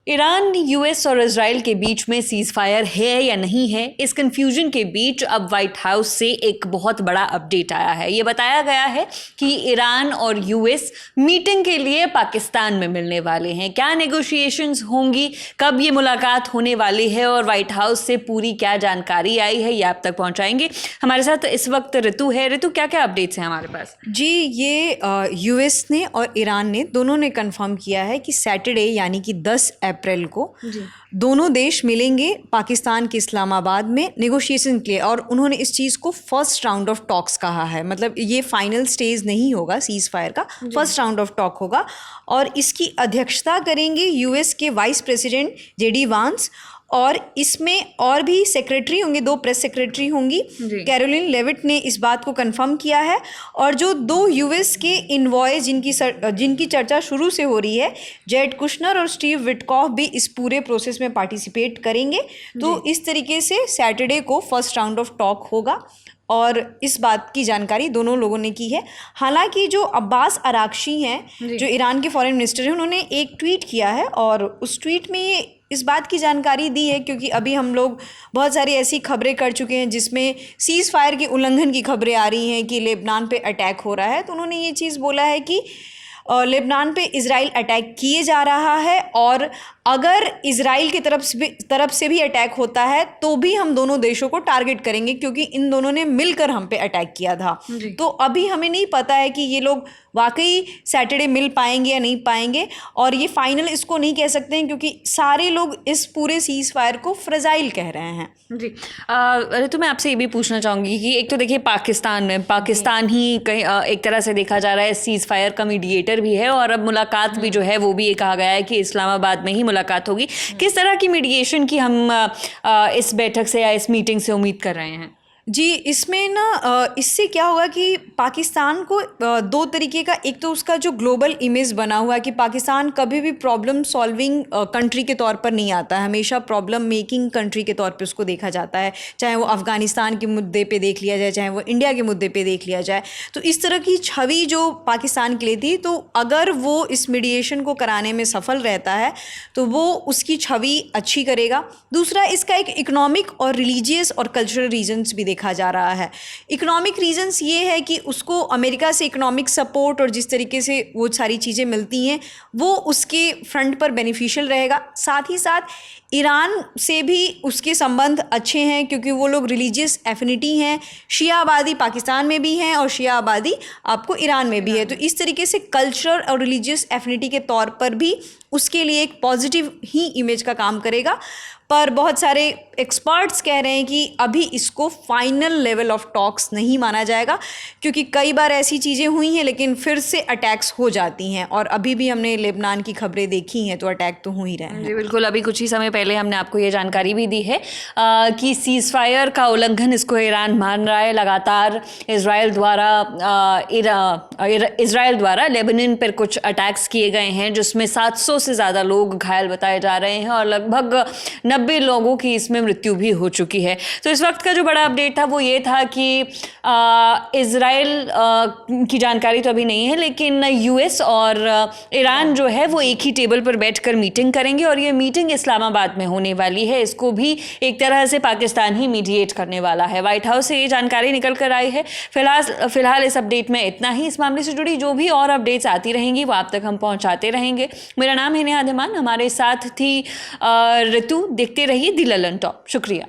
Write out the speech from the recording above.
Iran, US और Israel के बीच में सीज फायर है या नहीं है, इस कंफ्यूजन के बीच अब व्हाइट हाउस से एक बहुत बड़ा अपडेट आया है। ये बताया गया है कि ईरान और यूएस मीटिंग के लिए पाकिस्तान में मिलने वाले हैं। क्या नेगोशिएशंस होंगी, कब ये मुलाकात होने वाली है और व्हाइट हाउस से पूरी क्या जानकारी आई है, ये आप तक पहुंचाएंगे। हमारे साथ इस वक्त ऋतु है। ऋतु, क्या क्या अपडेट्स हैं हमारे पास? जी, ये यूएस ने और ईरान ने दोनों ने कंफर्म किया है कि सैटरडे यानी कि 10 अप्रैल को दोनों देश मिलेंगे पाकिस्तान के इस्लामाबाद में नेगोशिएशन के लिए। और उन्होंने इस चीज़ को फर्स्ट राउंड ऑफ टॉक्स कहा है। मतलब ये फाइनल स्टेज नहीं होगा सीज फायर का, फर्स्ट राउंड ऑफ टॉक होगा। और इसकी अध्यक्षता करेंगे यूएस के वाइस प्रेसिडेंट जेडी वांस। और इसमें और भी सेक्रेटरी होंगे, 2 प्रेस सेक्रेटरी होंगी। कैरोलिन लेविट ने इस बात को कंफर्म किया है। और जो 2 यूएस के इन्वॉय जिनकी चर्चा शुरू से हो रही है, जेड कुशनर और स्टीव विटकॉफ भी इस पूरे प्रोसेस में पार्टिसिपेट करेंगे। तो इस तरीके से सैटरडे को फर्स्ट राउंड ऑफ टॉक होगा और इस बात की जानकारी दोनों लोगों ने की है। हालांकि जो अब्बास अरागची हैं, जो ईरान के फॉरेन मिनिस्टर हैं, उन्होंने एक ट्वीट किया है और उस ट्वीट में इस बात की जानकारी दी है, क्योंकि अभी हम लोग बहुत सारी ऐसी खबरें कर चुके हैं जिसमें सीज़ फायर के उल्लंघन की खबरें आ रही हैं कि लेबनान पे अटैक हो रहा है। तो उन्होंने ये चीज़ बोला है कि लेबनान पे इज़राइल अटैक किए जा रहा है और अगर इज़राइल की तरफ से भी अटैक होता है तो भी हम दोनों देशों को टारगेट करेंगे, क्योंकि इन दोनों ने मिलकर हम पे अटैक किया था। तो अभी हमें नहीं पता है कि ये लोग वाकई सैटरडे मिल पाएंगे या नहीं पाएंगे। और ये फाइनल इसको नहीं कह सकते हैं, क्योंकि सारे लोग इस पूरे सीज़ फायर को फ्रेजाइल कह रहे हैं। जी, तो मैं आपसे ये भी पूछना चाहूँगी कि एक तो देखिए पाकिस्तान ही कहीं एक तरह से देखा जा रहा है सीज़ फायर का मीडिएटर भी है, और अब मुलाकात भी जो है वो भी ये कहा गया है कि इस्लामाबाद में ही मुलाकात होगी। किस तरह की मीडिएशन की हम इस बैठक से या इस मीटिंग से उम्मीद कर रहे हैं? जी, इसमें ना इससे क्या होगा कि पाकिस्तान को 2 तरीके का, एक तो उसका जो ग्लोबल इमेज बना हुआ है कि पाकिस्तान कभी भी प्रॉब्लम सॉल्विंग कंट्री के तौर पर नहीं आता है, हमेशा प्रॉब्लम मेकिंग कंट्री के तौर पे उसको देखा जाता है। चाहे वो अफ़गानिस्तान के मुद्दे पे देख लिया जाए, चाहे वो इंडिया के मुद्दे पे देख लिया जाए। तो इस तरह की छवि जो पाकिस्तान के लिए थी, तो अगर वो इस मीडिएशन को कराने में सफल रहता है तो वो उसकी छवि अच्छी करेगा। दूसरा, इसका एक इकोनॉमिक और रिलीजियस और कल्चरल रीजन्स भी देखा जा रहा है। इकोनॉमिक रीजंस ये है कि उसको अमेरिका से इकोनॉमिक सपोर्ट और जिस तरीके से वो सारी चीज़ें मिलती हैं वो उसके फ्रंट पर बेनिफिशियल रहेगा। साथ ही साथ ईरान से भी उसके संबंध अच्छे हैं, क्योंकि वो लोग रिलीजियस एफिनिटी हैं, शिया आबादी पाकिस्तान में भी हैं और शिया आबादी आपको ईरान में भी है। तो इस तरीके से कल्चर और रिलीजियस एफिनिटी के तौर पर भी उसके लिए एक पॉजिटिव ही इमेज का काम करेगा। पर बहुत सारे एक्सपर्ट्स कह रहे हैं कि अभी इसको फाइनल लेवल ऑफ टॉक्स नहीं माना जाएगा, क्योंकि कई बार ऐसी चीज़ें हुई हैं लेकिन फिर से अटैक्स हो जाती हैं, और अभी भी हमने लेबनान की खबरें देखी हैं, तो अटैक तो हो ही रहे हैं। जी बिल्कुल, अभी कुछ ही समय पहले हमने आपको ये जानकारी भी दी है कि सीज़ फायर का उल्लंघन इसको ईरान मान रहा है। लगातार इजराइल द्वारा लेबनान पर कुछ अटैक्स किए गए हैं, जिसमें 700 से ज़्यादा लोग घायल बताए जा रहे हैं और लगभग 90 लोगों की इसमें मृत्यु भी हो चुकी है। तो इस वक्त का जो बड़ा अपडेट था वो ये था कि इजराइल की जानकारी तो अभी नहीं है, लेकिन यूएस और ईरान जो है वो एक ही टेबल पर बैठकर मीटिंग करेंगे, और ये मीटिंग इस्लामाबाद में होने वाली है। इसको भी एक तरह से पाकिस्तान ही मीडिएट करने वाला है। व्हाइट हाउस से ये जानकारी निकल कर आई है। फिलहाल इस अपडेट में इतना ही। इस मामले से जुड़ी जो भी और अपडेट्स आती रहेंगी वो आप तक हम पहुंचाते रहेंगे। मेरा नाम है नेहा धीमान, हमारे साथ थी ऋतु। देखते रहिए दी ललन टॉप। शुक्रिया।